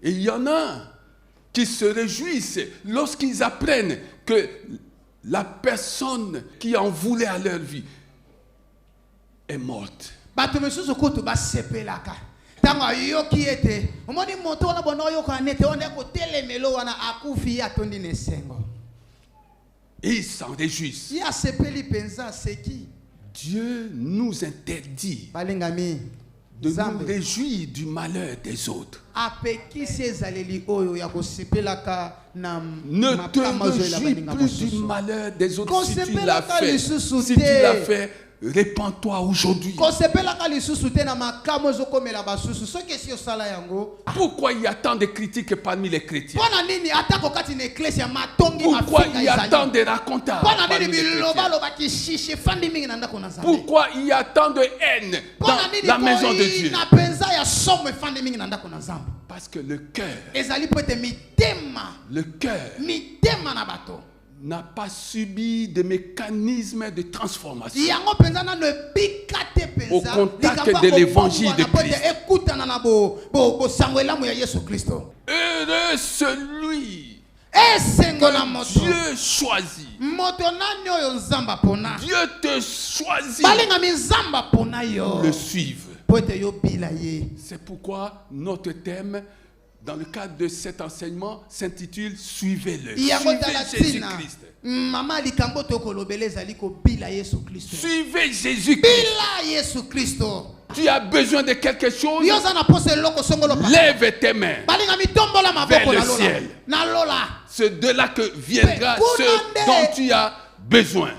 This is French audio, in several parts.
Et il y en a qui se réjouissent lorsqu'ils apprennent que la personne qui en voulait à leur vie est morte. Et ils s'en réjouissent. Dieu nous interdit de nous réjouir du malheur des autres. Ne te réjouis plus du malheur des autres si tu l'as fait. Si tu l'as fait, répands-toi aujourd'hui. Pourquoi il y a tant de critiques parmi les chrétiens? Pourquoi il y a tant de racontars parmi les chrétiens? Pourquoi il y a tant de haine dans la maison de Dieu? Parce que le cœur n'a pas subi de mécanisme de transformation au contact de l'évangile de Christ. Heureux celui que Dieu choisit. Dieu te choisit le suivre. C'est pourquoi notre thème dans le cadre de cet enseignement s'intitule Suivez-le. Suivez Jésus-Christ. Suivez Jésus-Christ. Tu as besoin de quelque chose? Lève tes mains vers le ciel. C'est de là que viendra ce dont tu as besoin.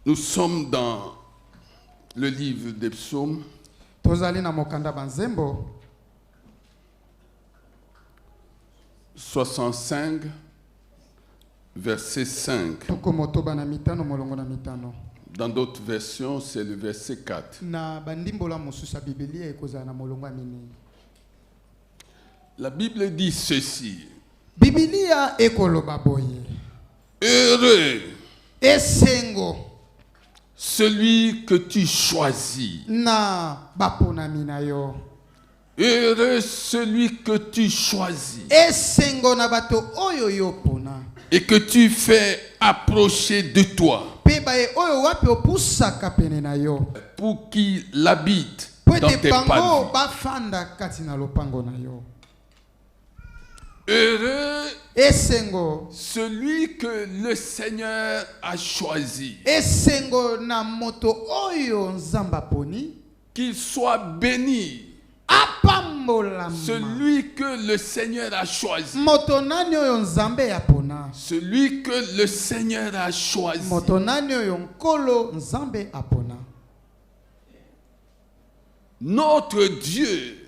Nous sommes dans le livre des psaumes. 65, verset 5. Dans d'autres versions, c'est le verset 4. La Bible dit ceci. Heureux celui que tu choisis. Heureux celui que tu choisis et que tu fais approcher de toi pour qu'il habite dans tes pavés. Heureux celui que le Seigneur a choisi, qu'il soit béni celui que le Seigneur a choisi, celui que le Seigneur a choisi. Notre Dieu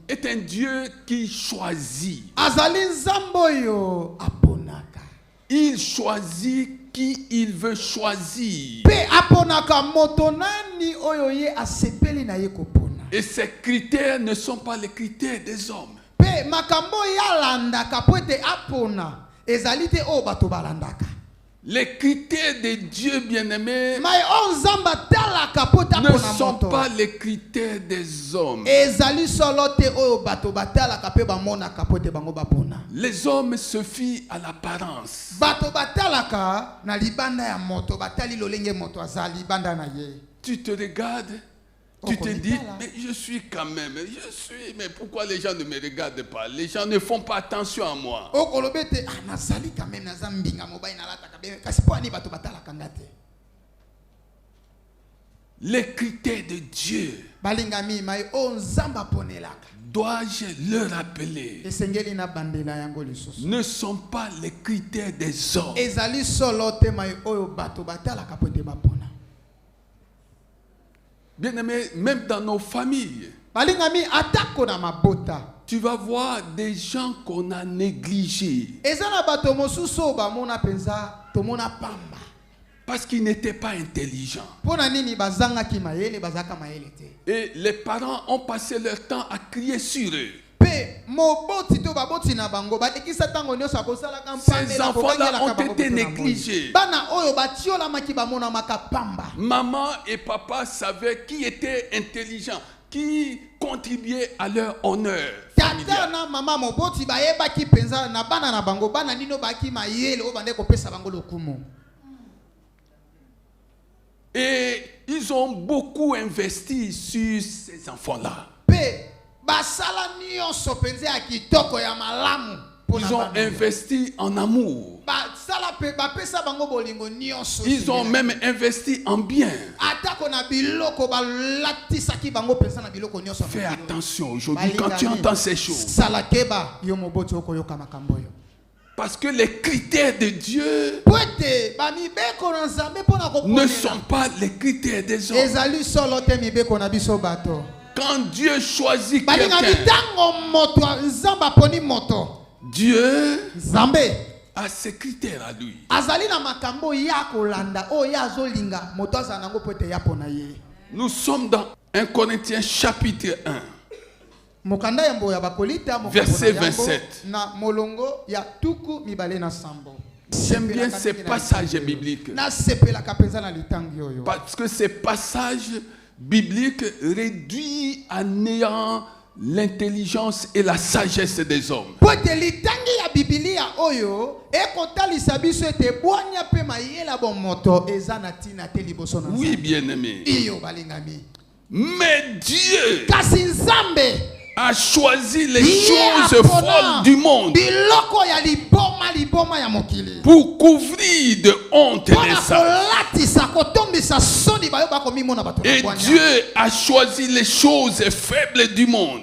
est un Dieu qui choisit. Il choisit qui il veut choisir. Et ces critères ne sont pas les critères des hommes. Les critères de Dieu bien-aimé ne sont pas les critères des hommes. Les hommes se fient à l'apparence. Tu te regardes, tu te dis, mais je suis quand même, mais pourquoi les gens ne me regardent pas? Les gens ne font pas attention à moi. Les critères de Dieu, dois-je le rappeler, ne sont pas les critères des hommes. Bien-aimé, même dans nos familles, tu vas voir des gens qu'on a négligés parce qu'ils n'étaient pas intelligents. Et les parents ont passé leur temps à crier sur eux. Ces enfants-là ont été négligés. Maman et papa savaient qui était intelligent, qui contribuait à leur honneur. Et ils ont beaucoup investi sur ces enfants-là. Ils ont investi en amour. Ils ont même investi en bien. Fais attention aujourd'hui quand tu entends ces choses. Parce que les critères de Dieu ne sont pas les critères des hommes. Quand Dieu choisit quelqu'un, Dieu a ses critères à lui. Nous sommes dans 1 Corinthiens chapitre 1. Verset 27. J'aime bien ces passages bibliques. Parce que ces passages bibliques réduisent à néant l'intelligence et la sagesse des hommes. Oui, bien-aimé. Mais Dieu a choisi les choses folles du monde pour couvrir de honte les sages. Et Dieu a choisi les choses faibles du monde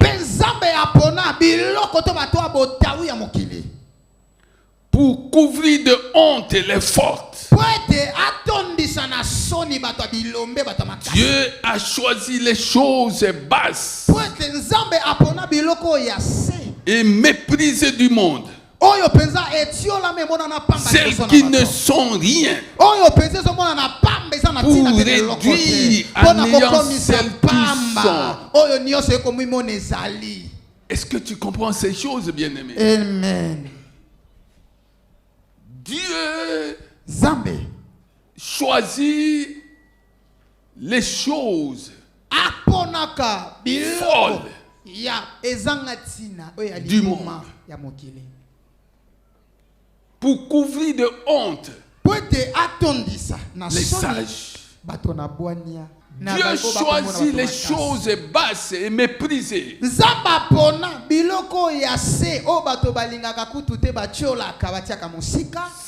pour couvrir de honte les fortes. Dieu a choisi les choses basses et méprisées du monde, celles qui ne sont rien, pour réduire à néant celles qui sont. Est-ce que tu comprends ces choses, bien-aimé? Amen. Dieu choisit les choses folles du monde pour couvrir de honte les sages. Dieu choisit les choses basses et méprisées,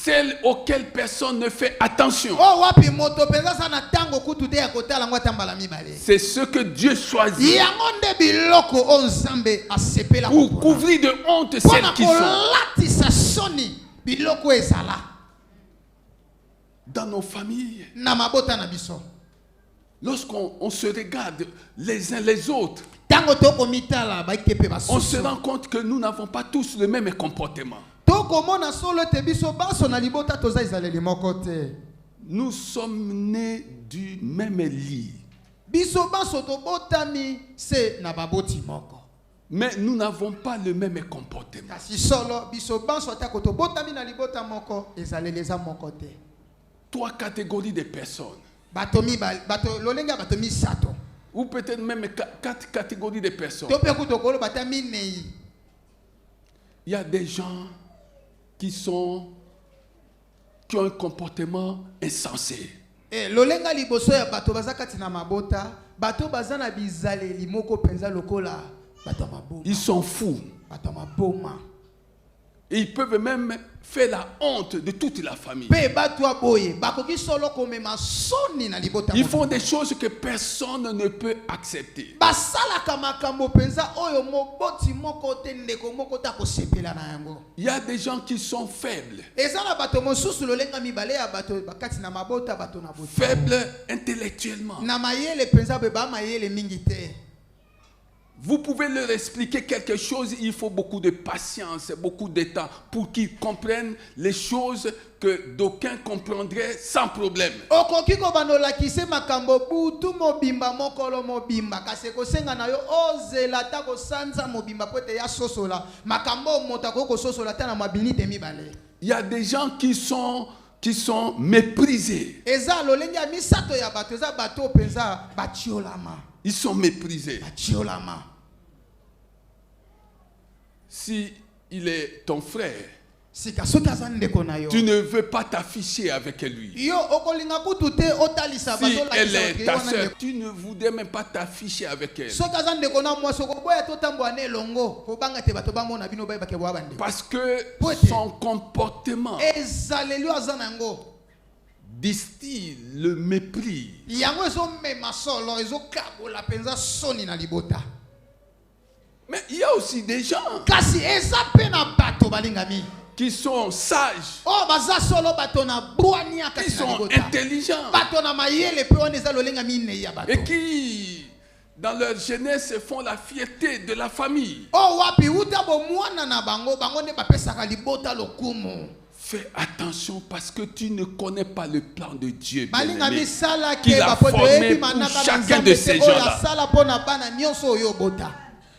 celles auxquelles personne ne fait attention. C'est ce que Dieu choisit pour couvrir de honte celles qui sont. Dans nos familles, lorsqu'on se regarde les uns les autres, on se rend compte que nous n'avons pas tous le même comportement. Nous sommes nés du même lit, mais nous n'avons pas le même comportement. Trois catégories de personnes, ou peut-être même 4 catégories de personnes. Il y a des gens qui ont un comportement insensé. Ils sont fous. Et ils peuvent même faire la honte de toute la famille. Ils font des choses que personne ne peut accepter. Il y a des gens qui sont faibles. Faibles intellectuellement. Vous pouvez leur expliquer quelque chose, il faut beaucoup de patience, beaucoup de temps pour qu'ils comprennent les choses que d'aucuns comprendraient sans problème. Il y a des gens qui sont méprisés. Ils sont méprisés. Si il est ton frère, tu ne veux pas t'afficher avec lui. Si elle est ta soeur, tu ne voudrais même pas t'afficher avec elle. Parce que son comportement distille le mépris. Mais il y a aussi des gens qui sont sages, qui sont intelligents et qui, dans leur jeunesse, font la fierté de la famille. Fais attention parce que tu ne connais pas le plan de Dieu qu'il a formé pour chacun de ces gens-là.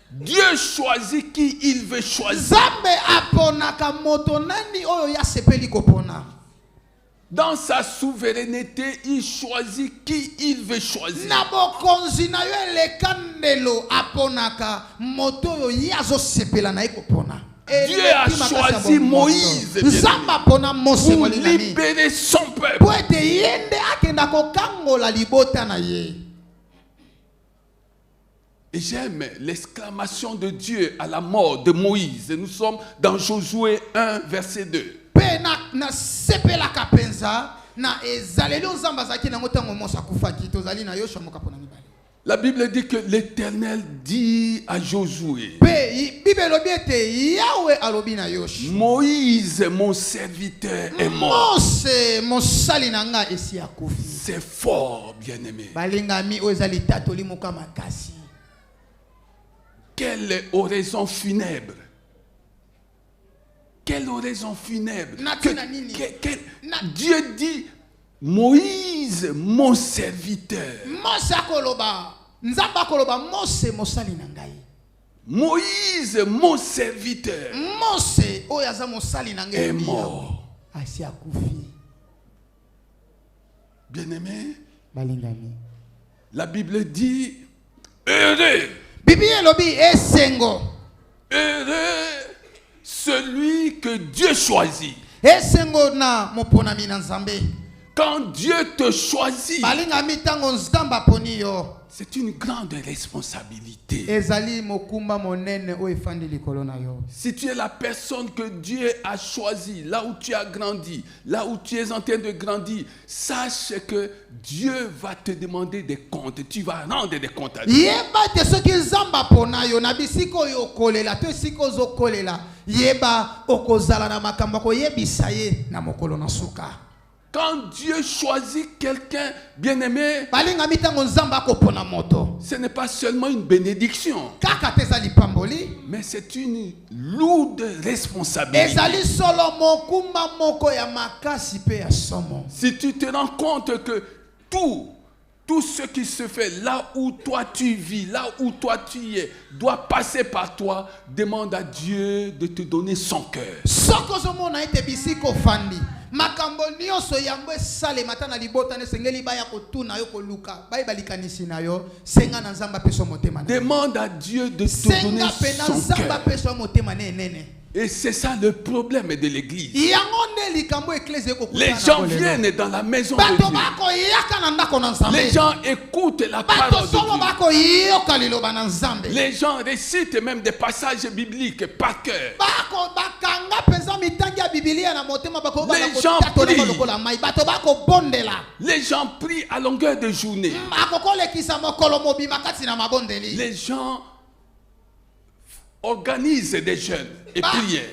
Dieu choisit qui il veut choisir. Dans sa souveraineté, il choisit qui il veut choisir. Dieu a choisi Moïse pour libérer son peuple. Et j'aime l'exclamation de Dieu à la mort de Moïse. Nous sommes dans Josué 1, verset 2. La Bible dit que l'Éternel dit à Josué: Moïse, mon serviteur, est mort. C'est fort, bien-aimé. Quelle oraison funèbre. Quelle oraison funèbre. Dieu dit: Moïse, mon serviteur. Moïse, mon serviteur, est mort. Bien-aimé, la Bible dit: heureux. Heureux celui que Dieu choisit. Quand Dieu te choisit, c'est une grande responsabilité. Si tu es la personne que Dieu a choisie, là où tu as grandi, là où tu es en train de grandir, sache que Dieu va te demander des comptes. Tu vas rendre des comptes à Dieu. Quand Dieu choisit quelqu'un, bien-aimé, ce n'est pas seulement une bénédiction, mais c'est une lourde responsabilité. Si tu te rends compte que tout ce qui se fait là où toi tu vis, là où toi tu es, doit passer par toi, demande à Dieu de te donner son cœur. Demande à Dieu de te donner son cœur. Et c'est ça le problème de l'église. Les gens viennent dans la maison de Dieu. Les gens écoutent la parole de Dieu. Les gens récitent même des passages bibliques par cœur. Les gens prient à longueur de journée. Les gens organisent des jeûnes et prières.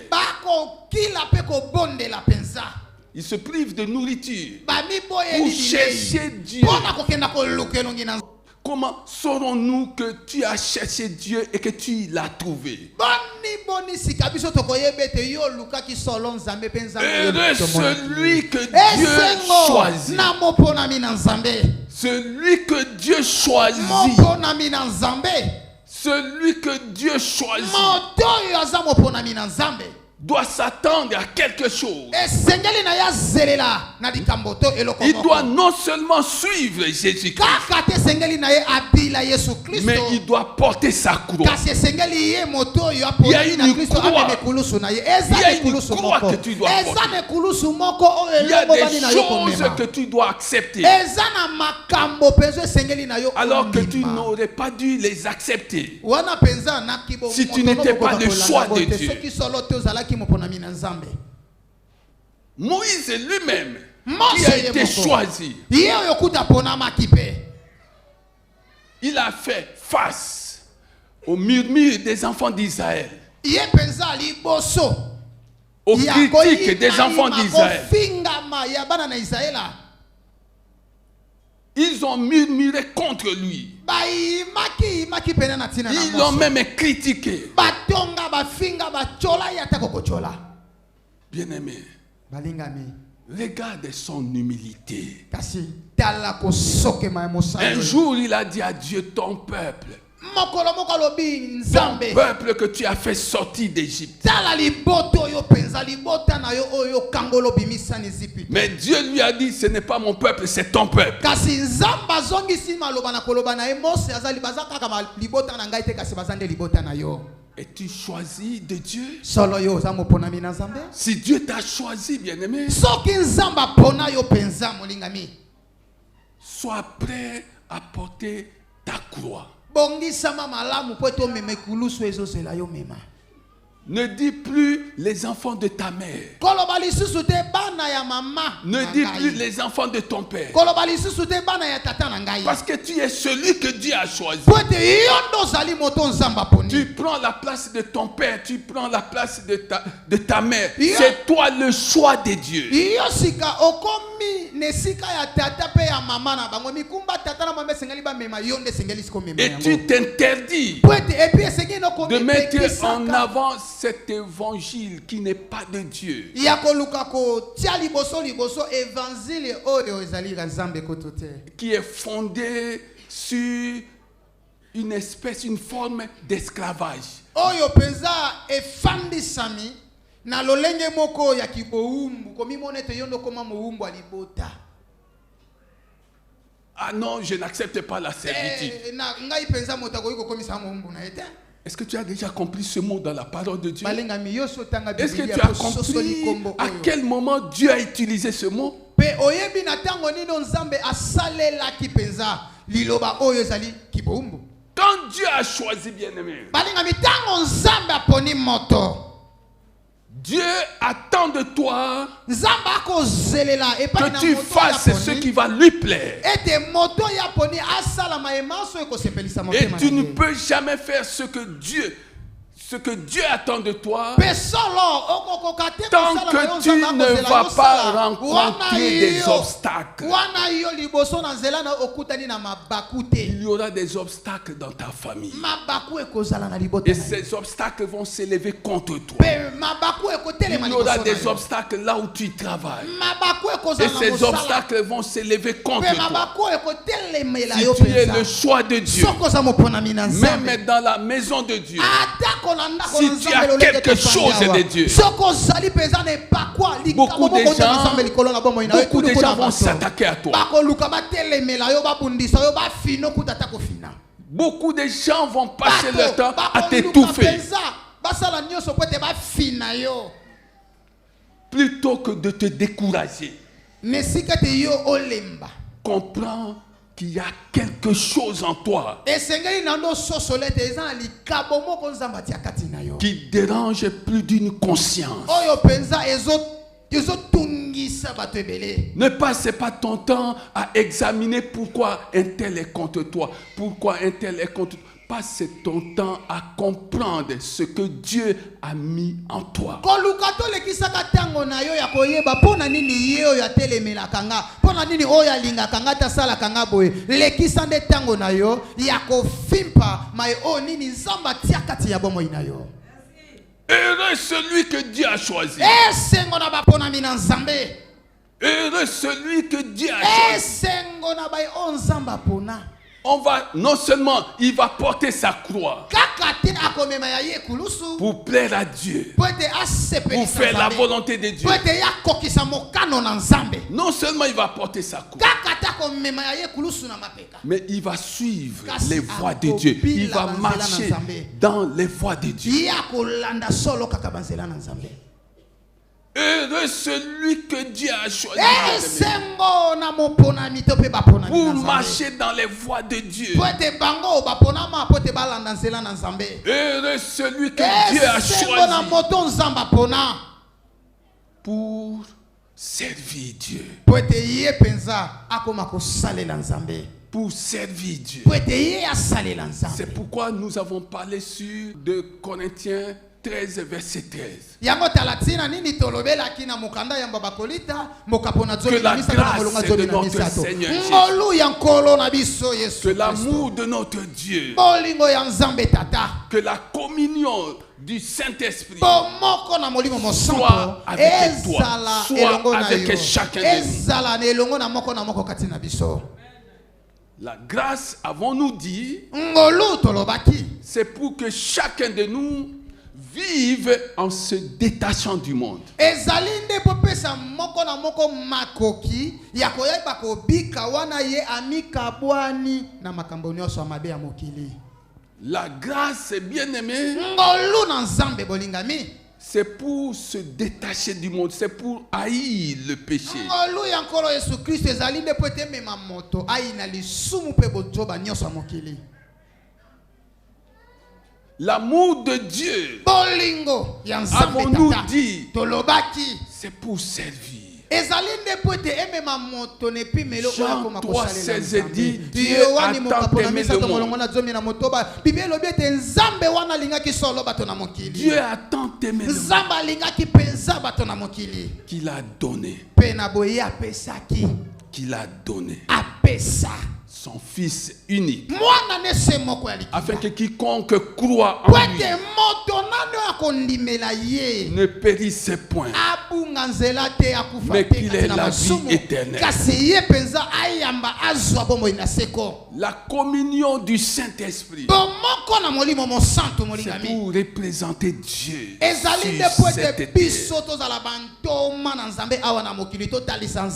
Ils se privent de nourriture pour chercher Dieu. Comment saurons-nous que tu as cherché Dieu et que tu l'as trouvé? Heureux celui que Dieu choisit. Celui que Dieu choisit. Celui que Dieu choisit doit s'attendre à quelque chose. Il doit non seulement suivre Jésus-Christ, mais il doit porter sa croix. Il y a une croix. Il y a une croix que tu dois porter. Il y a des choses que tu dois accepter, alors que tu n'aurais pas dû les accepter si tu n'étais pas le choix de Dieu. Moïse lui-même, qui a été choisi, il a fait face au murmure des enfants d'Israël, aux critiques des enfants d'Israël. Ils ont murmuré contre lui. Ils l'ont même critiqué. Bien-aimé, regarde son humilité. Un jour, il a dit à Dieu, ton peuple que tu as fait sortir d'Égypte. Mais Dieu lui a dit, ce n'est pas mon peuple, c'est ton peuple. Es-tu choisi de Dieu? Si Dieu t'a choisi, bien-aimé, sois prêt à porter ta croix. Ne dis plus les enfants de ta mère. Ne dis plus les enfants de ton père. Parce que tu es celui que Dieu a choisi. Tu prends la place de ton père, tu prends la place de ta mère. C'est toi le choix de Dieu. Et tu t'interdis de mettre en avant cet évangile qui n'est pas de Dieu, qui est fondé sur une forme d'esclavage. Ah non, je n'accepte pas la servitude. Est-ce que tu as déjà compris ce mot dans la parole de Dieu? Est-ce que tu as compris à quel moment Dieu a utilisé ce mot? Quand Dieu a choisi, bien-aimé, Dieu attend de toi que tu fasses ce qui va lui plaire. Et tu ne peux jamais faire ce que Dieu attend de toi tant que tu ne vas pas rencontrer des obstacles. Il y aura des obstacles dans ta famille. Et ces obstacles vont s'élever contre toi. Il y aura des obstacles là où tu travailles. Et ces obstacles vont s'élever contre toi. Si tu es le choix de Dieu, même dans la maison de Dieu, si tu as quelque chose de Dieu, beaucoup de gens vont s'attaquer à toi. Beaucoup de gens vont passer leur temps à t'étouffer. Plutôt que de te décourager, comprends qu'il y a quelque chose en toi qui dérange plus d'une conscience. Ne passez pas ton temps à examiner pourquoi un tel est contre toi, pourquoi un tel est contre toi. passe ton temps à comprendre ce que Dieu a mis en toi. Heureux celui que Dieu a choisi. Heureux celui que Dieu a choisi. On va, non seulement il va porter sa croix pour plaire à Dieu, pour faire la volonté de Dieu. Non seulement il va porter sa croix, mais il va suivre les voies de Dieu. Il va marcher dans les voies de Dieu. Heureux celui que Dieu a choisi pour marcher dans les voies de Dieu. Heureux celui que Dieu a choisi pour servir Dieu. Pour servir Dieu. C'est pourquoi nous avons parlé sur 2 Corinthiens 13, verset 13. Que la grâce de notre Seigneur Jésus, que l'amour de notre Dieu, que la communion du Saint-Esprit soit avec toi, soit avec chacun de nous. La grâce, avons-nous dit, c'est pour que chacun de nous vive en se détachant du monde. La grâce, bien-aimé, c'est pour se détacher du monde, c'est pour haïr le péché. L'amour de Dieu, avons-nous dit, c'est pour servir. Jean 3,16 dit, Dieu a tant aimé le monde. Dieu a tant aimé le monde qu'il a donné. Qu'il a donné son Fils unique, afin que quiconque croit en lui ne périsse point, mais qu'il ait la vie éternelle. La communion du Saint-Esprit, c'est pour représenter Dieu sur cette terre.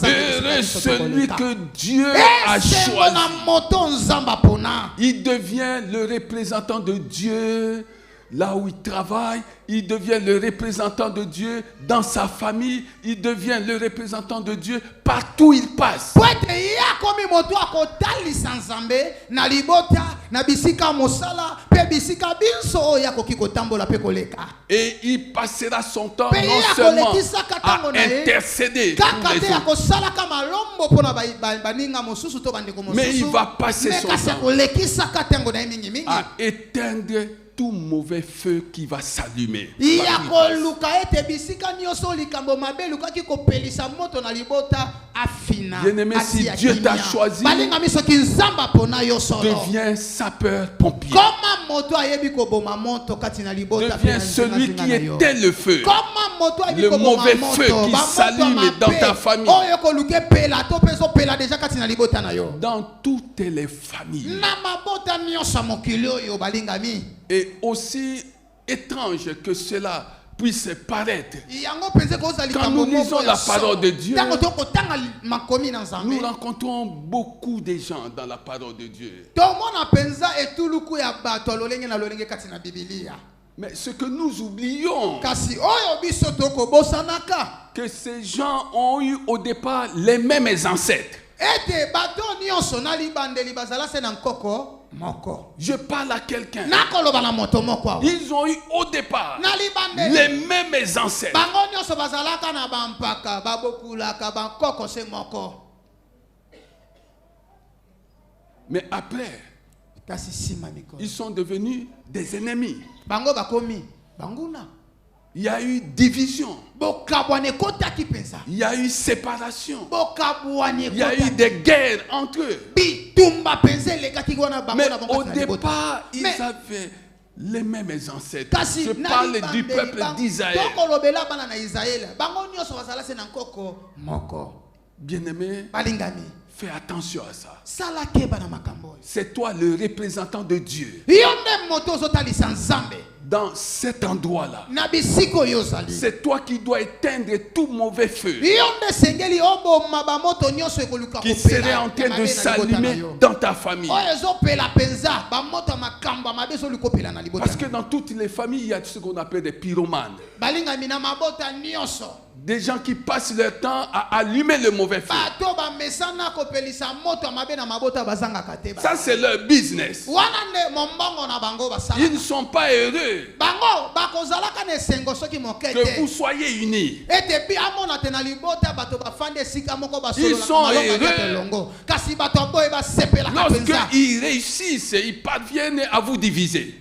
Heureux celui que Dieu a choisi. Il devient le représentant de Dieu là où il travaille. Il devient le représentant de Dieu dans sa famille. Il devient le représentant de Dieu partout où il passe. Et il passera son temps non seulement à intercéder pour les autres, mais il va passer son temps à éteindre tout mauvais feu qui va s'allumer. Bien-aimé, si Dieu t'a choisi, deviens sapeur-pompier. Deviens celui qui éteint le feu. Le mauvais feu qui s'allume dans ta famille. Dans toutes les familles. Et aussi étrange que cela puisse paraître, quand nous lisons la parole de Dieu, nous rencontrons beaucoup de gens dans la parole de Dieu. Mais ce que nous oublions, que ces gens ont eu au départ les mêmes ancêtres. Je parle à quelqu'un. Ils ont eu au départ les mêmes ancêtres. Mais après, Ils sont devenus des ennemis. Il y a eu division. Il y a eu séparation. Il y a eu des guerres entre eux. Mais au départ, ils avaient les mêmes ancêtres. Je parle du peuple d'Israël. Bien-aimé, fais attention à ça. C'est toi le représentant de Dieu. Dans cet endroit-là, c'est toi qui dois éteindre tout mauvais feu qui serait en train de s'allumer dans ta famille. Parce que dans toutes les familles, il y a ce qu'on appelle des pyromanes. Des gens qui passent leur temps à allumer le mauvais feu. Ça, c'est leur business. Ils ne sont pas heureux que vous soyez unis. Ils sont heureux lorsqu'ils réussissent, ils parviennent à vous diviser.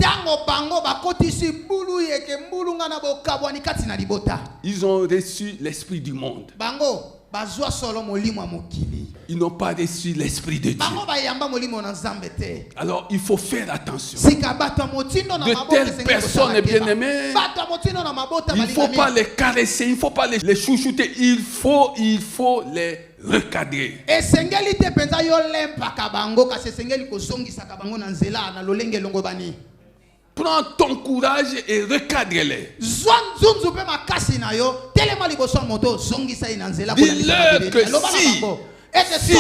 Ils ont reçu l'esprit du monde. Ils n'ont pas reçu l'esprit de Dieu. Alors il faut faire attention. De telles personnes, bien-aimées, il ne faut pas les caresser, il ne faut pas les chouchouter, il faut les recadrer. Prends ton courage et recadre-les. Dis-leur que si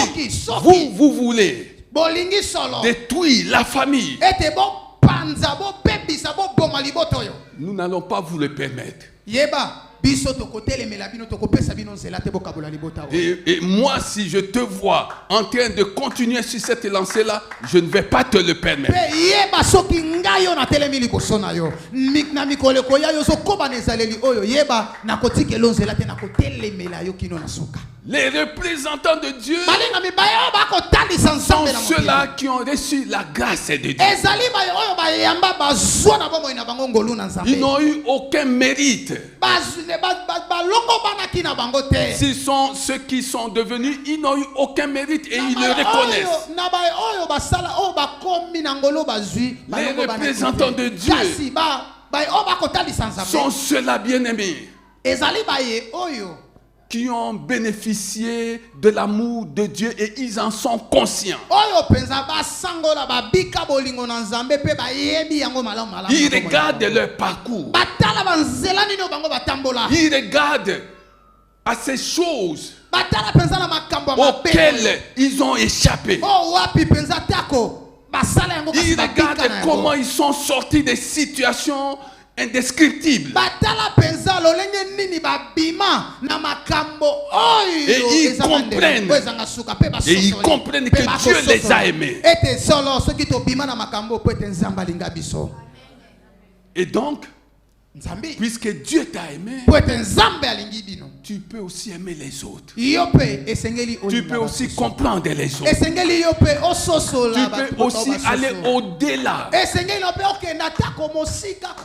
vous voulez détruire la famille, nous n'allons pas vous le permettre. Et moi, si je te vois en train de continuer sur cette lancée-là, je ne vais pas te le permettre. Les représentants de Dieu sont ceux-là qui ont reçu la grâce de Dieu. Ils n'ont eu aucun mérite. S'ils sont ceux qui sont devenus, ils n'ont eu aucun mérite et ils le reconnaissent. Les représentants de Dieu sont ceux-là, bien-aimés, qui ont bénéficié de l'amour de Dieu et ils en sont conscients. Ils regardent leur parcours. Ils regardent à ces choses auxquelles ils ont échappé. Ils regardent comment ils sont sortis des situations indescriptible. Et ils comprennent que Dieu les a aimés. Et donc, puisque Dieu t'a aimé, tu peux aussi aimer les autres. Tu peux aussi comprendre les autres. Tu peux aussi aller au-delà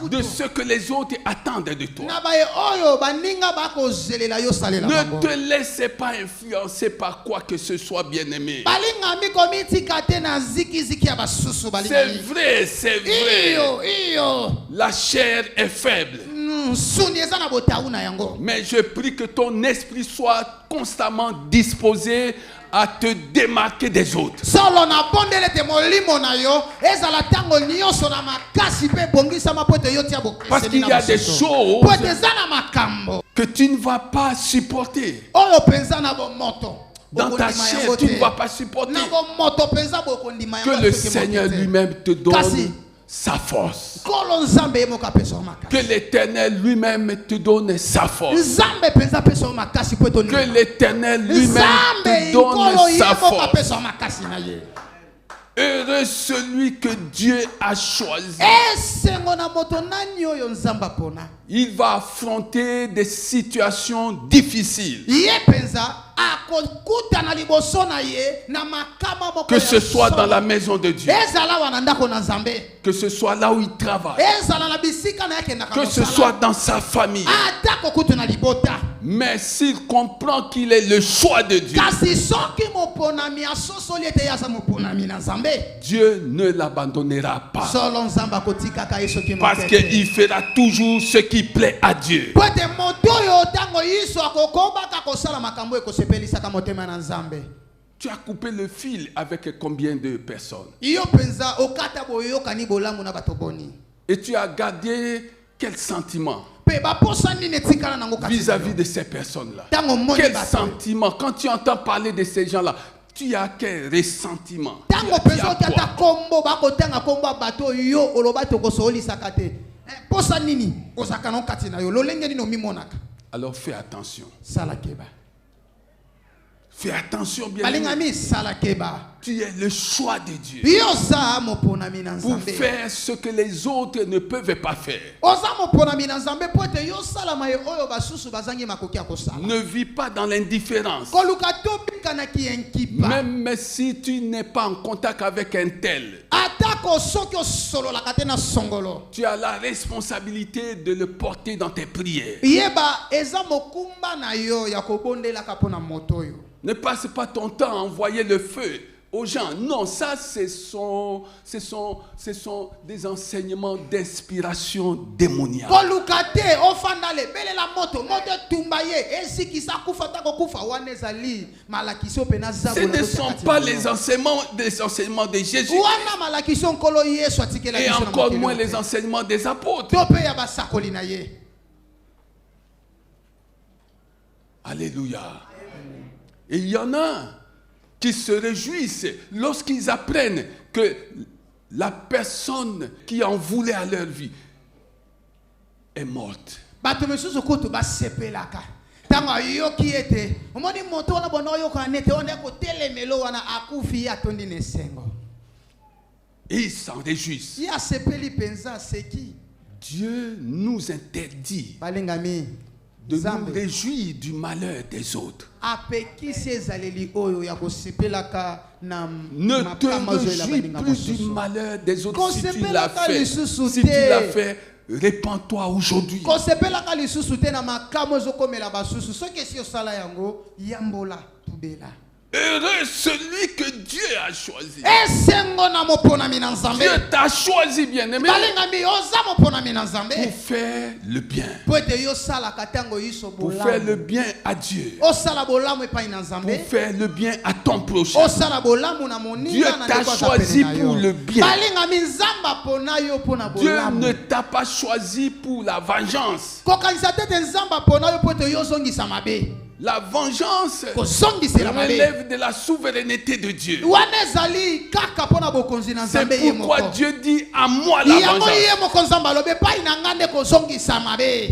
de ce que les autres attendent de toi. Ne te laissez pas influencer par quoi que ce soit, bien-aimé. C'est vrai, c'est vrai. La chair est faible. Mais je prie que ton esprit soit constamment disposé à te démarquer des autres. Parce qu'il y a des choses que tu ne vas pas supporter. Dans ta chair, tu ne vas pas supporter. Que le Seigneur lui-même te donne sa force. Que l'Éternel lui-même te donne sa force. Que l'Éternel lui-même te donne sa force. Heureux celui que Dieu a choisi. Il va affronter des situations difficiles. Que ce soit dans la maison de Dieu, que ce soit là où il travaille, que ce soit dans sa famille. Mais s'il comprend qu'il est le choix de Dieu, Dieu ne l'abandonnera pas. Parce qu'il fera toujours ce qui plaît à Dieu. Tu as coupé le fil avec combien de personnes? Et tu as gardé quel sentiment vis-à-vis de ces personnes-là? Quel sentiment? Quand tu entends parler de ces gens-là, tu as quel ressentiment? Alors fais attention. Fais attention, bien aimé. Tu es le choix de Dieu pour faire ce que les autres ne peuvent pas faire. Ne vis pas dans l'indifférence. Même si tu n'es pas en contact avec un tel, tu as la responsabilité de le porter dans tes prières. Ne passe pas ton temps à envoyer le feu aux gens. Non, ça, ce sont des enseignements d'inspiration démoniaque. Ce ne sont pas les enseignements de Jésus. Et encore moins les enseignements des apôtres. Alléluia. Et il y en a qui se réjouissent lorsqu'ils apprennent que la personne qui en voulait à leur vie est morte. Et ils s'en réjouissent. Dieu nous interdit de nous réjouir du malheur des autres. Ne te réjouis plus du malheur des autres. Si tu l'as fait, répands-toi aujourd'hui. Heureux celui que Dieu a choisi. Dieu t'a choisi, bien-aimé, pour faire le bien. Pour faire le bien à Dieu. Pour faire le bien à ton prochain. Dieu t'a choisi pour le bien. Dieu ne t'a pas choisi pour la vengeance. La vengeance relève de la souveraineté de Dieu. C'est pourquoi Dieu dit à moi la vengeance.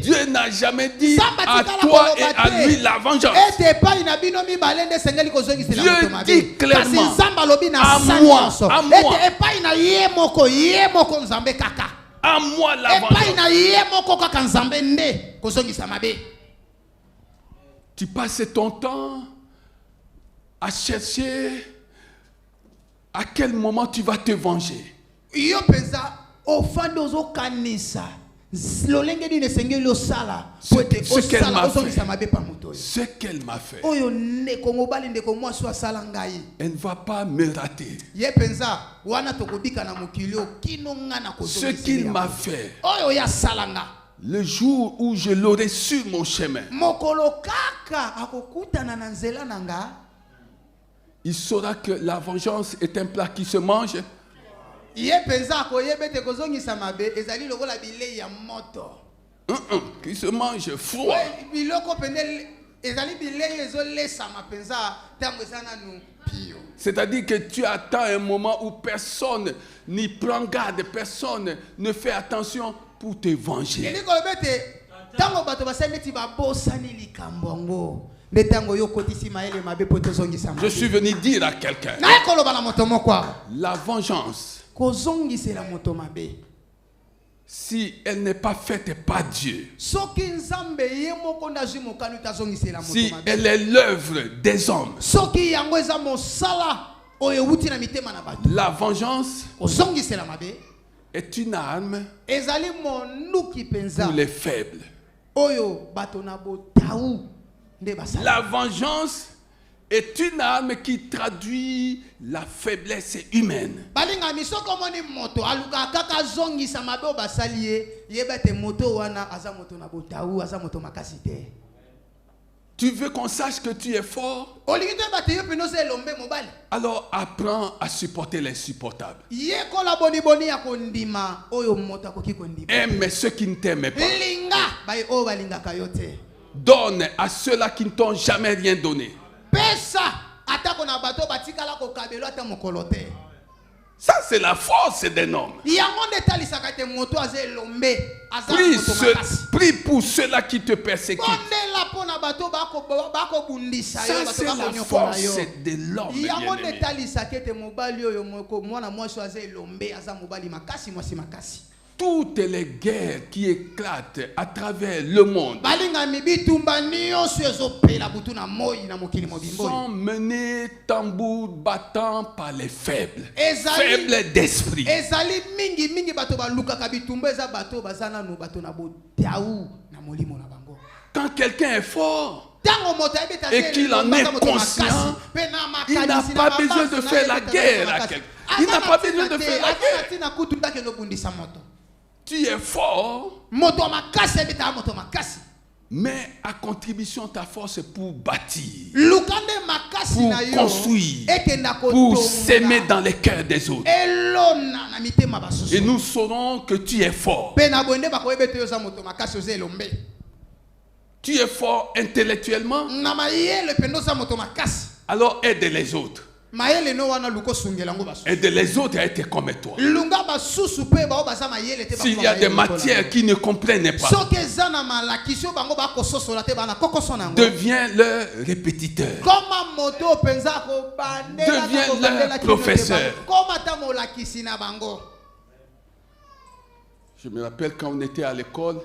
Dieu n'a jamais dit à toi et à lui la vengeance. Dieu dit clairement à moi la vengeance. Tu passes ton temps à chercher à quel moment tu vas te venger. Ce qu'elle m'a fait, elle ne va pas me rater. Ce qu'il m'a fait, le jour où je l'aurai sur mon chemin, il saura que la vengeance est un plat qui se mange. Qui se mange froid. C'est-à-dire que tu attends un moment où personne n'y prend garde, personne ne fait attention pour te venger. Je suis venu dire à quelqu'un, la vengeance, si elle n'est pas faite par Dieu, si elle est l'œuvre des hommes, la vengeance est une arme pour les faibles. La vengeance est une arme qui traduit la faiblesse humaine. Tu veux qu'on sache que tu es fort? Alors apprends à supporter l'insupportable. Aime ceux qui ne t'aiment pas. Donne à ceux-là qui ne t'ont jamais rien donné. Ça, c'est la force d'un homme. Prie pour ceux-là qui te persécutent. Ça, c'est la force de l'homme. Toutes les guerres qui éclatent à travers le monde sont menées tambour battant par les faibles, faibles d'esprit. Quand quelqu'un est fort et qu'il en est conscient, il n'a pas besoin de faire la guerre à quelqu'un. Il n'a pas besoin de faire la guerre. Tu es fort, mais à contribution ta force pour bâtir, pour construire, pour s'aimer dans les cœurs des autres. Et nous saurons que tu es fort. Tu es fort intellectuellement, alors aide les autres. Aide les autres à être comme toi. S'il y a des matières qui ne comprennent pas, deviens leur répétiteur, deviens leur professeur. Je me rappelle quand on était à l'école,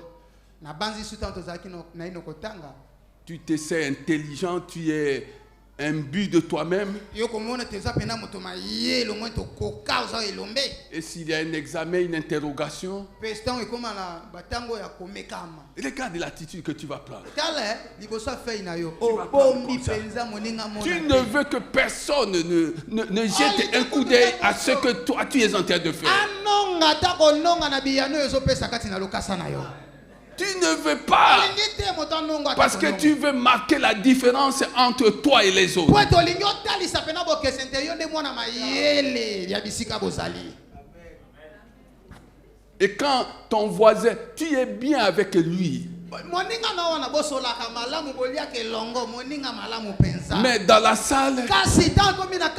tu te sais intelligent, tu es imbu de toi-même. Et s'il y a un examen, une interrogation, regarde l'attitude que tu vas prendre. Tu ne veux que personne ne jette un coup d'œil à ce que toi tu es en train de faire. Tu ne veux pas, parce que tu veux marquer la différence entre toi et les autres. Et quand ton voisin, tu es bien avec lui, mais dans la salle,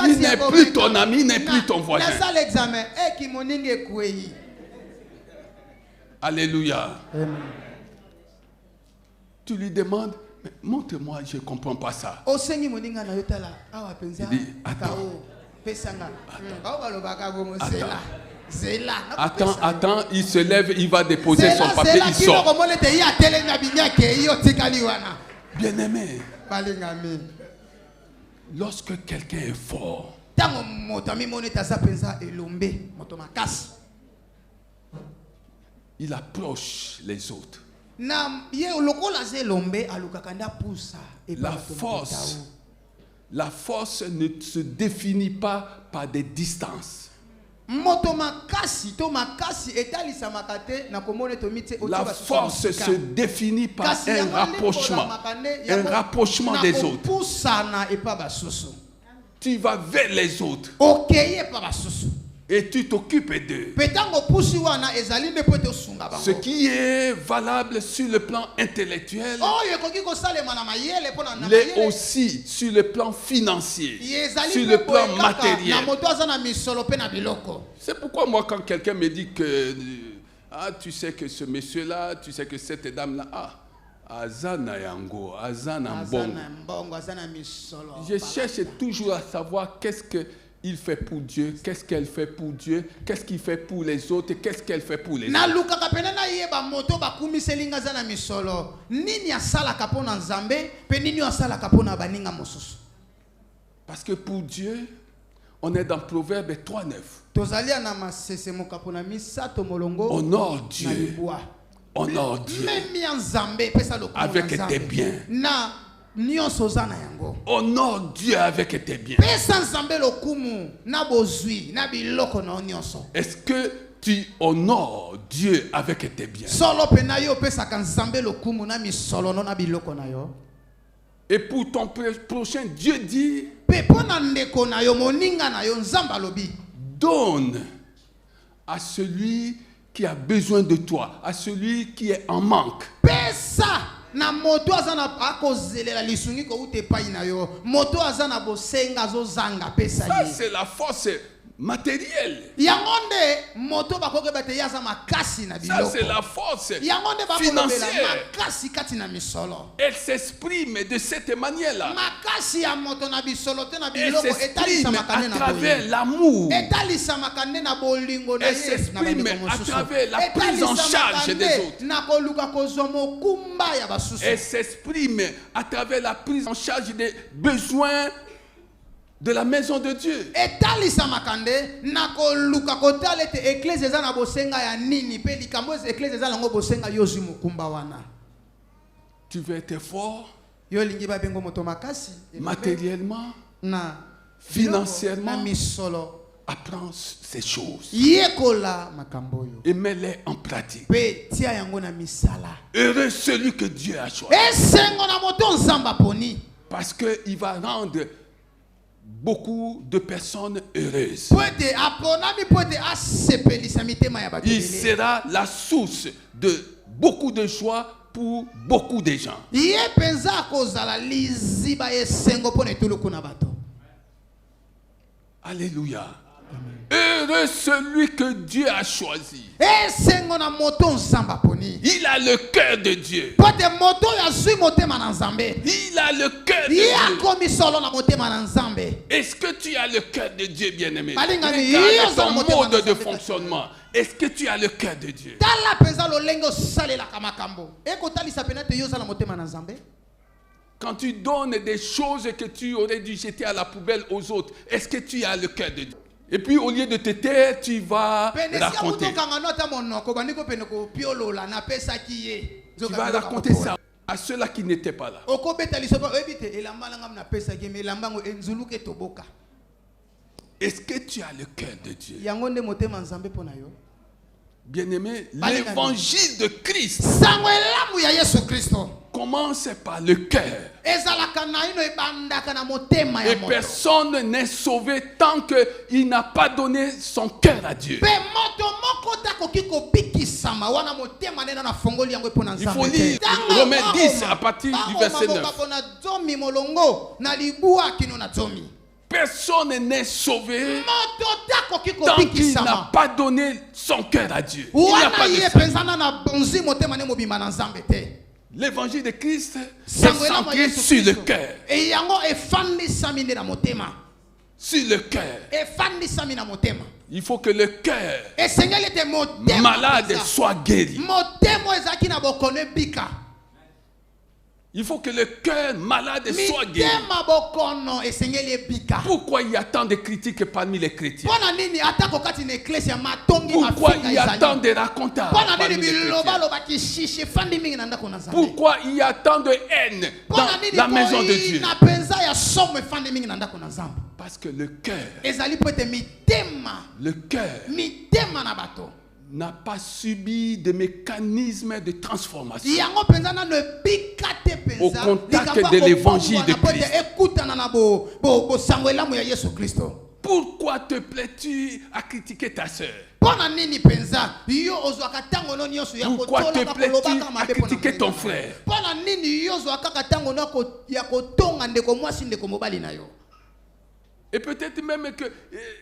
il n'est plus ton ami, il n'est plus ton voisin. Alléluia. Tu lui demandes, montre-moi, je ne comprends pas ça. Il dit, attends, il se lève, il va déposer son papier, il sort. Bien-aimé, lorsque quelqu'un est fort, il approche les autres. La force ne se définit pas par des distances. La force se définit par un rapprochement des autres. Tu vas vers les autres et tu t'occupes d'eux. Ce qui est valable sur le plan intellectuel l'est aussi sur le plan financier, sur le plan matériel. C'est pourquoi moi, quand quelqu'un me dit que tu sais que ce monsieur-là, tu sais que cette dame-là, Azana yango, azana mbongo. Je cherche toujours à savoir qu'est-ce qu'il fait pour Dieu, qu'est-ce qu'elle fait pour Dieu, qu'est-ce qu'il fait pour les autres, qu'est-ce qu'elle fait pour les autres. Parce que pour Dieu, on est dans Proverbe 3:9. Honore Dieu. Honore Dieu avec tes biens. Honore Dieu avec tes biens. Est-ce que tu honores Dieu avec tes biens? Et pour ton prochain, Dieu dit, donne à celui qui a besoin de toi, à celui qui est en manque. Ça, c'est la force matérielle. Ça, c'est la force financière. Elle s'exprime de cette manière-là. Elle s'exprime à travers l'amour. Elle s'exprime à travers la prise en charge des autres. Elle s'exprime à travers la prise en charge des besoins de la maison de Dieu. Tu veux être fort matériellement, financièrement. Apprends ces choses et mets-les en pratique. Heureux celui que Dieu a choisi, parce qu'il va rendre beaucoup de personnes heureuses. Il sera la source de beaucoup de joie pour beaucoup de gens. Alléluia. Heureux celui que Dieu a choisi. Il a le cœur de Dieu. Il a le cœur de Dieu. Est-ce que tu as le cœur de Dieu, bien-aimé? Regarde ton mode de fonctionnement. Est-ce que tu as le cœur de Dieu? Quand tu donnes des choses que tu aurais dû jeter à la poubelle aux autres, est-ce que tu as le cœur de Dieu? Et puis au lieu de te taire, tu vas raconter. Tu vas raconter ça à ceux-là qui n'étaient pas là. Est-ce que tu as le cœur de Dieu? Bien-aimé, l'évangile de Christ commence par le cœur. Et personne n'est sauvé tant qu'il n'a pas donné son cœur à Dieu. Il faut lire Romains 10 à partir du verset 9. Personne n'est sauvé tant qu'il n'a pas donné son cœur à Dieu. Il n'y a pas de salut. L'évangile de Christ est centré sur le cœur. Sur le cœur. Il faut que le cœur malade soit guéri. Il faut que le cœur malade soit guéri. Pourquoi il y a tant de critiques parmi les chrétiens? Pourquoi il y a tant de racontars parmi les chrétiens? Pourquoi il y a tant de haine dans la maison de Dieu? Parce que le cœur n'a pas subi de mécanisme de transformation au contact de l'évangile de Christ. Pourquoi te plais-tu à critiquer ta sœur? Pourquoi te plais-tu à critiquer ton frère? Et peut-être même que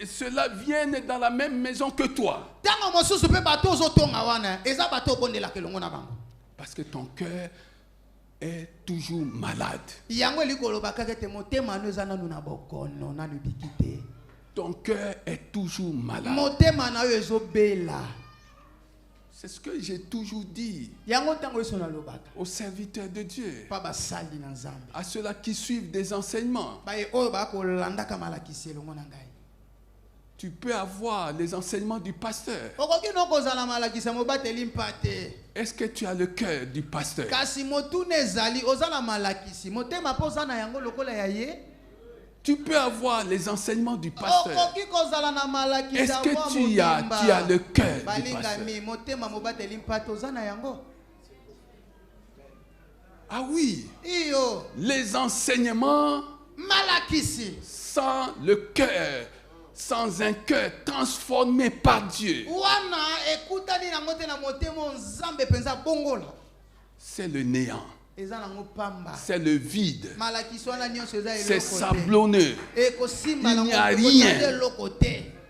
cela vienne dans la même maison que toi. Parce que ton cœur est toujours malade. Ton cœur est toujours malade. C'est ce que j'ai toujours dit aux serviteurs de Dieu, à ceux-là qui suivent des enseignements. Tu peux avoir les enseignements du pasteur. Est-ce que tu as le cœur du pasteur? Tu peux avoir les enseignements du pasteur. Est-ce que tu as le cœur du pasteur? Ah oui. Les enseignements sans le cœur, sans un cœur transformé par Dieu, c'est le néant. C'est le vide. C'est sablonneux. Il n'y a rien.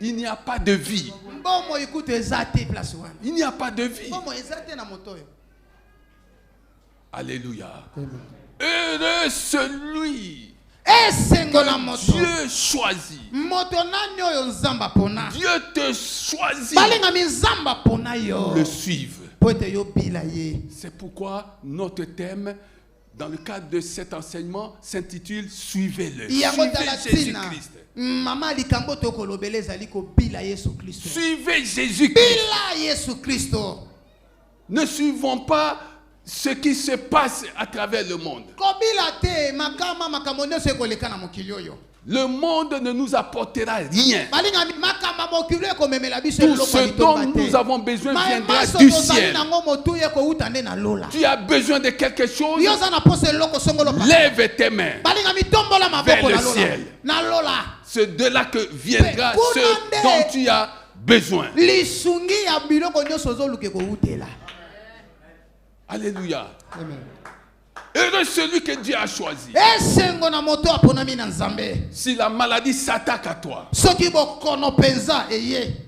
Il n'y a pas de vie. Il n'y a pas de vie. Alléluia. Heureux celui que Dieu choisit. Dieu te choisit pour le suivre. C'est pourquoi notre thème dans le cadre de cet enseignement s'intitule Suivez-le. Suivez Jésus-Christ. Suivez Jésus-Christ. Ne suivons pas ce qui se passe à travers le monde. Le monde ne nous apportera rien. Tout ce dont nous avons besoin viendra du ciel. Tu as besoin de quelque chose, lève tes mains vers le ciel. C'est de là que viendra ce dont tu as besoin. Alléluia. Amen. Heureux celui que Dieu a choisi. Si la maladie s'attaque à toi,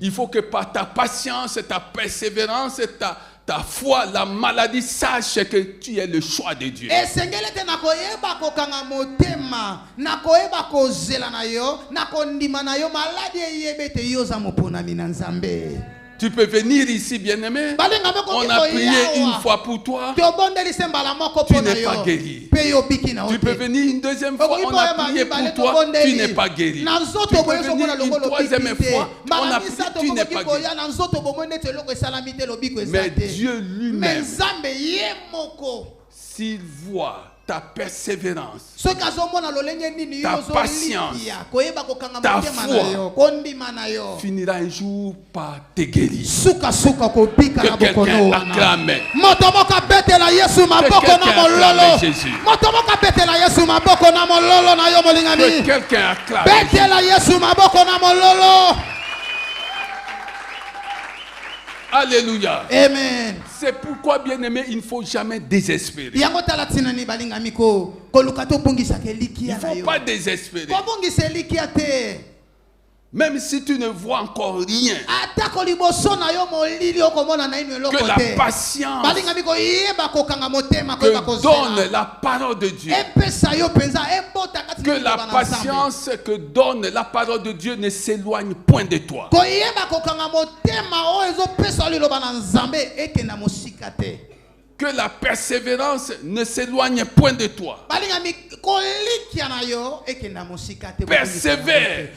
il faut que par ta patience, ta persévérance, ta foi, la maladie sache que tu es le choix de Dieu. Tu peux venir ici, bien-aimé. On a prié une fois pour toi. Tu n'es pas guéri. Tu peux venir une deuxième fois. On a prié pour toi. Tu n'es pas guéri. Tu peux venir une troisième fois. On a prié. Tu n'es pas guéri. Mais Dieu lui-même, s'il voit ta persévérance, ta patience, ta foi, finira un jour par te guérir. Que quelqu'un acclame. Jésus. Que quelqu'un acclame. Alléluia. Amen. C'est pourquoi, bien-aimé, il ne faut jamais désespérer. Il ne faut pas désespérer. Même si tu ne vois encore rien, que la patience que donne la parole de Dieu, que la patience que donne la parole de Dieu ne s'éloigne point de toi. Que la persévérance ne s'éloigne point de toi. Persévère.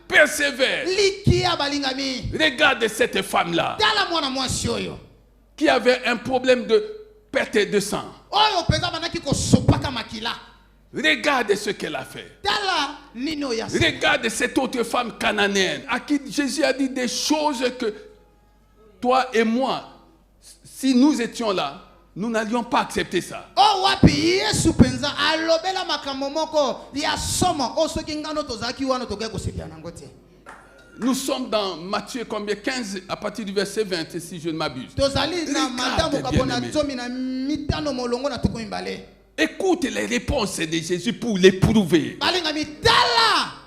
Persévère. Regarde cette femme-là qui avait un problème de perte de sang. Regarde ce qu'elle a fait. Regarde cette autre femme cananéenne à qui Jésus a dit des choses que toi et moi, si nous étions là, nous n'allions pas accepter ça. Nous sommes dans Matthieu combien 15 à partir du verset 20 si je ne m'abuse. Écoute les réponses de Jésus pour l'éprouver,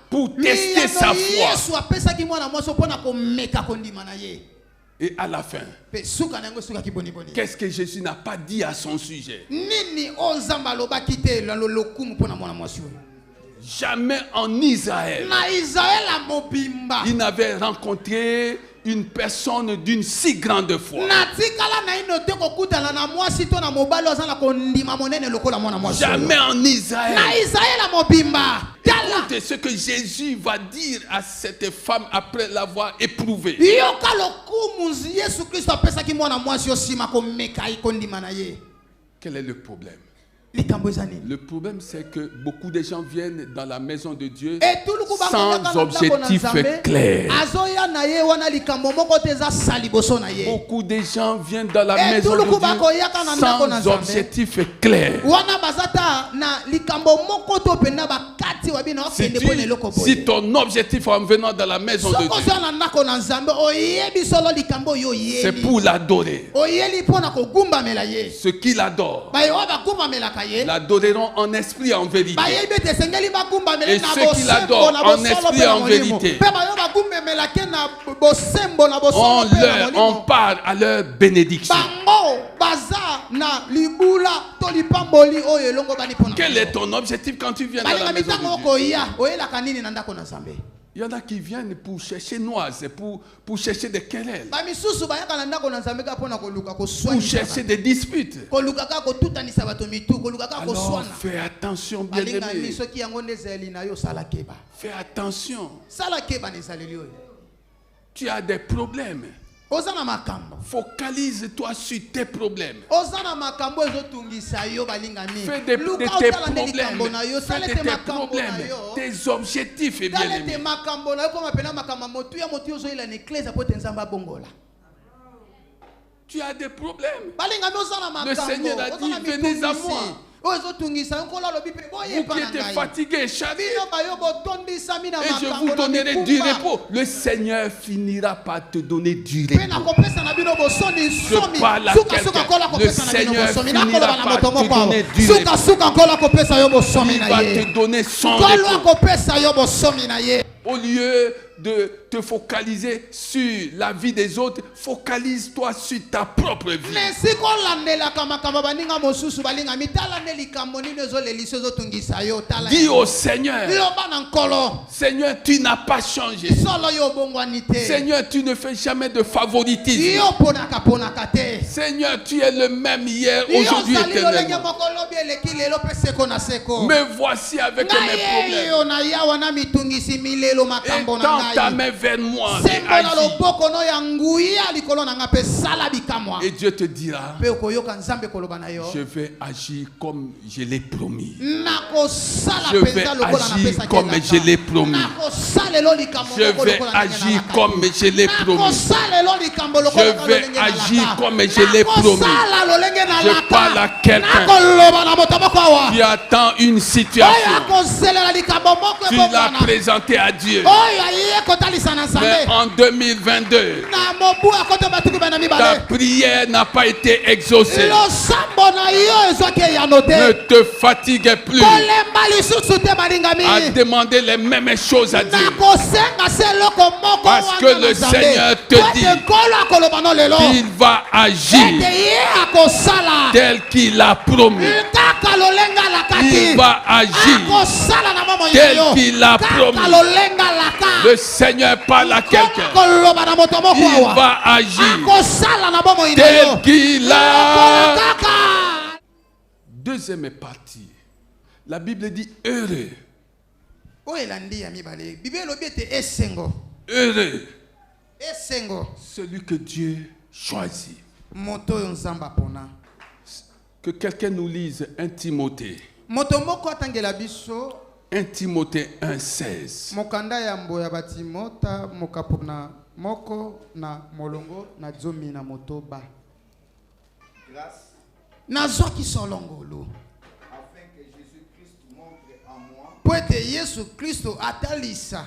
pour tester sa foi. Et à la fin, qu'est-ce que Jésus n'a pas dit à son sujet? Jamais en Israël, il n'avait rencontré une personne d'une si grande foi. Jamais en Israël. Écoutez ce que Jésus va dire à cette femme après l'avoir éprouvée. Quel est le problème? Le problème, c'est que beaucoup de gens viennent dans la maison de Dieu sans objectif clair. Beaucoup de gens viennent dans la maison de Dieu sans objectif clair. Si ton objectif en venant dans la maison de Dieu, c'est pour l'adorer. Ce qu'il adore, l'adoreront en esprit et en vérité. Et ceux qui l'adorent en esprit et en vérité, on parle à leur bénédiction. Quel est ton objectif quand tu viens dans la maison de Dieu? Il y en a qui viennent pour chercher noise, pour chercher des querelles, pour chercher des disputes. Alors fais attention, bien-aimé. Fais attention. Tu as des problèmes. Focalise-toi sur tes problèmes. Fais de tes problèmes, tes objectifs, et bien-aimés. Tu as des problèmes. Le Seigneur a dit, venez à moi. Vous qui êtes fatigués, chavirés, et je vous donnerai du repos. Le Seigneur finira par te donner du repos. Je parle à quelqu'un. Le Seigneur finira par te donner du repos. Il va te donner son repos. Au lieu de te focaliser sur la vie des autres, focalise-toi sur ta propre vie. Dis au Seigneur, Seigneur, tu n'as pas changé. Seigneur, tu ne fais jamais de favoritisme. Seigneur, tu es le même hier, aujourd'hui et éternellement. Me voici avec mes problèmes. Étends ta main vers moi et agis. Et Dieu te dira, je vais agir comme je l'ai promis. Je vais agir comme je l'ai promis. Je vais agir comme je l'ai promis. Je vais agir comme je l'ai promis. Je parle à quelqu'un qui attend une situation. Tu l'as présenté à Dieu. Mais en 2022, ta prière n'a pas été exaucée. Ne te fatigue plus à demander les mêmes choses à Dieu. Parce que le Seigneur te dit qu'il va agir tel qu'il a promis. Il va agir tel qu'il a promis. Le Seigneur parle à quelqu'un. Il va agir tel qu'il a. Deuxième partie. La Bible dit heureux. Heureux. Celui que Dieu choisit. Que quelqu'un nous lise 1 Timothée. 1 Timothée 1,16. Mokanda ya mbo ya batimota mokapona moko na molongo na zomi na motoba. Grâce. Nazwa ki solongolo. Afin que Jésus-Christ montre en moi. Poete Yesu Kristo atalisa.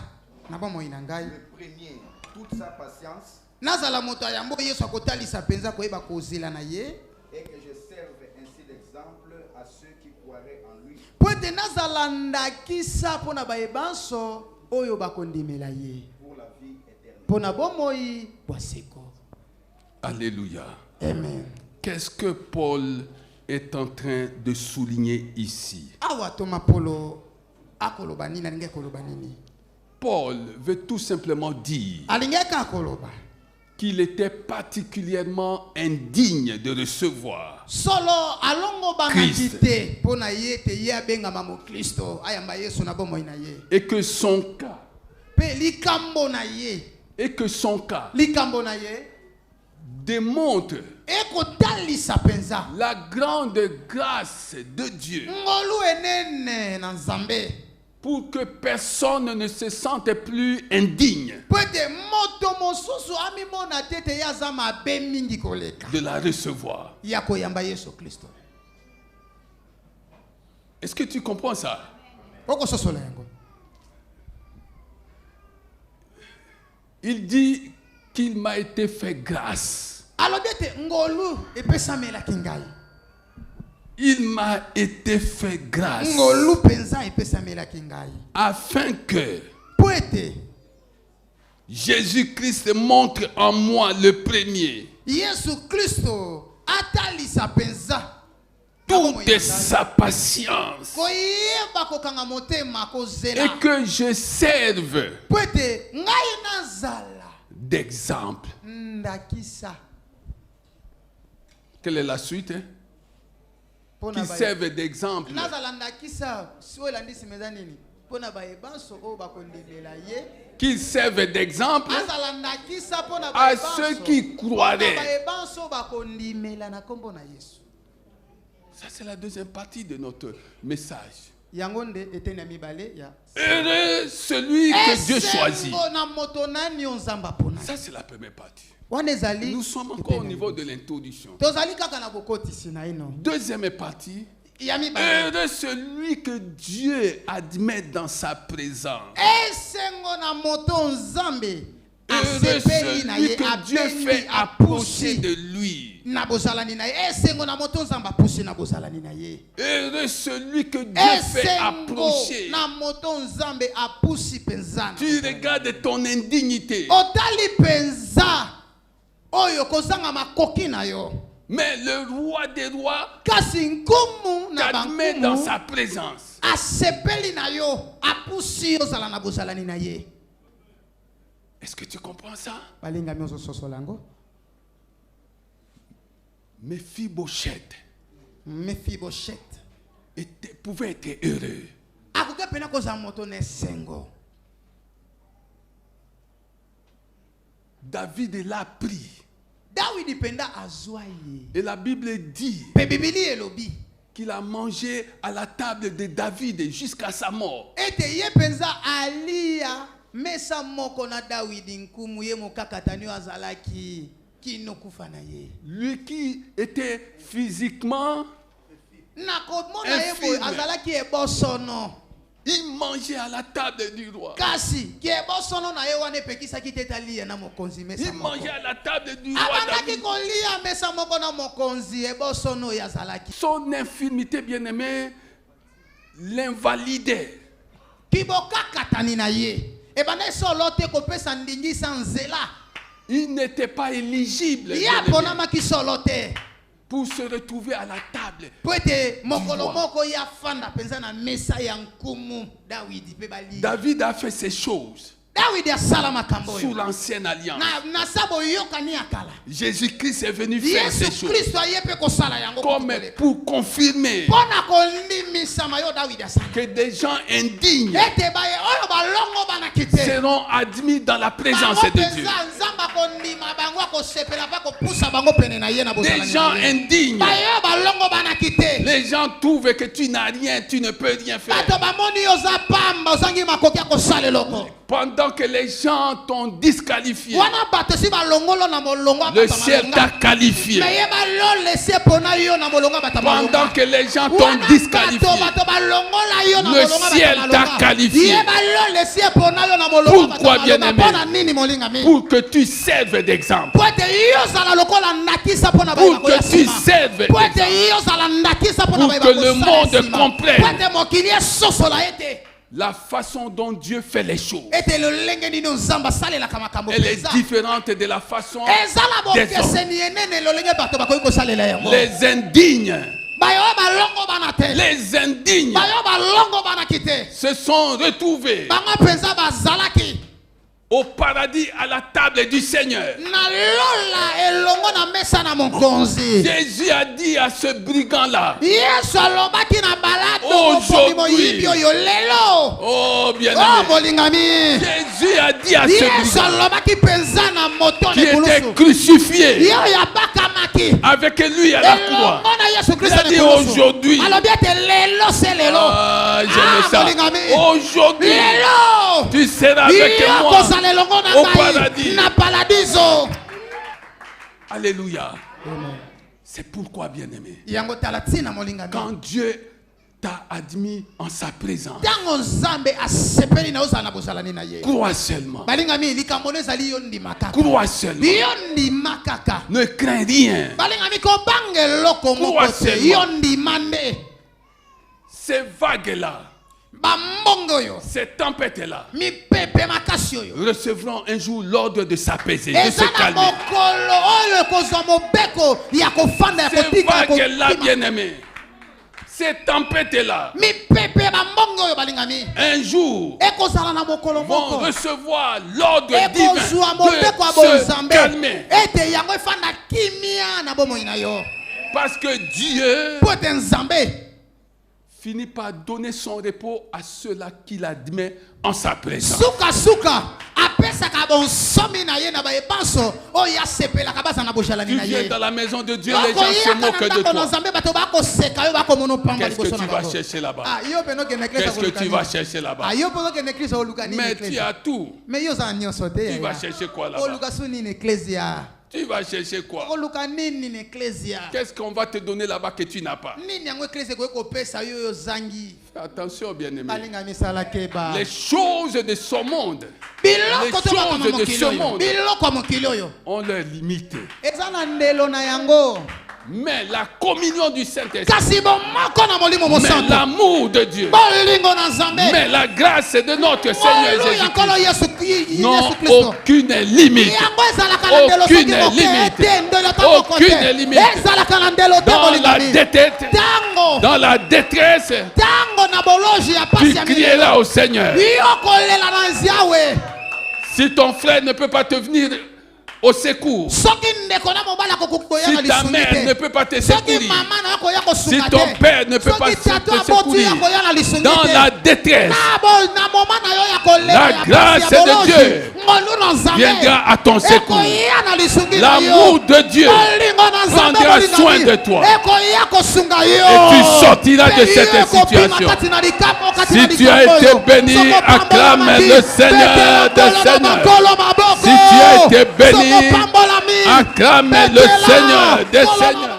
Na ba mo inangai. Le premier, toute sa patience. Nazala moto ya mbo Yesu akotalisa penza koyeba kozela na ye. Et que je serve ainsi d'exemple à ceux qui croiraient en lui. Poete nazalanda kisa pona baebanso oyo bakondimela ye. Pour la vie éternelle. Pona bomoi bwaseko. Alléluia. Amen. Qu'est-ce que Paul est en train de souligner ici? Paul veut tout simplement dire qu'il était particulièrement indigne de recevoir Christ. Et que son cas démontre la grande grâce de Dieu pour que personne ne se sente plus indigne de la recevoir. Est-ce que tu comprends ça? Il dit qu'il m'a été fait grâce. Il m'a été fait grâce afin que Jésus-Christ montre en moi le premier toute sa patience et que je serve d'exemple. Quelle est la suite? Qui servent d'exemple. Qu'ils servent d'exemple à ceux qui croiraient. Ça, c'est la deuxième partie de notre message. Heureux celui que Dieu choisit. Ça, c'est la première partie. Nous sommes encore au niveau de l'introduction. Deuxième partie. Heureux celui que Dieu admet dans sa présence. Heureux celui que Dieu fait approcher de lui. Heureux celui que Dieu fait approcher. Tu regardes ton indignité. Mais le roi des rois t'admet dans sa présence. Est-ce que tu comprends ça? Mephibosheth pouvait être heureux. David l'a pris. Et la Bible dit qu'il a mangé à la table de David jusqu'à sa mort. Lui qui était physiquement infirme, il mangeait à la table du roi. Il mangeait à la table du roi David. Son infirmité, bien-aimé, l'invalidait. Il n'était pas éligible pour se retrouver à la table. David a fait ces choses sous l'ancienne alliance. Jésus-Christ est venu faire ces choses comme pour confirmer que des gens indignes seront admis dans la présence de Dieu. Des gens indignes, les gens trouvent que tu n'as rien, tu ne peux rien faire. Pendant que les gens t'ont disqualifié, le ciel t'a qualifié. Pendant que les gens t'ont disqualifié, le ciel t'a qualifié. Pourquoi, bien-aimé? Pour que tu serves d'exemple. Pour que tu serves d'exemple. Pour que le monde comprenne la façon dont Dieu fait les choses, elle est différente de la façon des hommes. Les indignes se sont retrouvés au paradis à la table du Seigneur. Jésus a dit à ce brigand-là, aujourd'hui, oh bien-aimé, Jésus a dit à ce brigand qui était crucifié avec lui à la croix, il a dit aujourd'hui, j'aime ça, aujourd'hui, tu seras avec moi au paradis. Alléluia. C'est pourquoi, bien-aimé, quand Dieu t'a admis en sa présence, crois seulement. Crois seulement. Ne crains rien. Crois seulement. Ces vagues-là, ces tempêtes-là recevront un jour l'ordre de s'apaiser, de se calmer. Ces vagues-là, bien-aimés, ces tempêtes-là, un jour, vont recevoir l'ordre divin de se calmer. Parce que Dieu finit par donner son repos à ceux-là qu'il admet en sa présence. Tu viens dans la maison de Dieu, les gens se moquent de toi. Qu'est-ce que tu vas chercher là-bas? Qu'est-ce que tu vas chercher là-bas? Mais tu as tout. Tu vas chercher quoi là-bas? Tu vas chercher quoi? Qu'est-ce qu'on va te donner là-bas que tu n'as pas? Fais attention, bien-aimé. Les choses de ce monde, ont leurs limites. Mais la communion du Saint-Esprit, mais l'amour de Dieu, mais la grâce de notre Seigneur Jésus-Christ n'ont aucune limite. Aucune limite. Aucune limite. Dans la détresse, tu crieras au Seigneur. Si ton frère ne peut pas te venir au secours, si ta mère ne peut pas te secourir, si ton père ne peut pas te secourir, dans la détresse, la grâce de Dieu viendra à ton secours. L'amour de Dieu prendra soin de toi et tu sortiras de cette situation. Si tu as été béni, acclame le Seigneur des Seigneurs. Si tu as été béni, acclame le Seigneur des Seigneurs.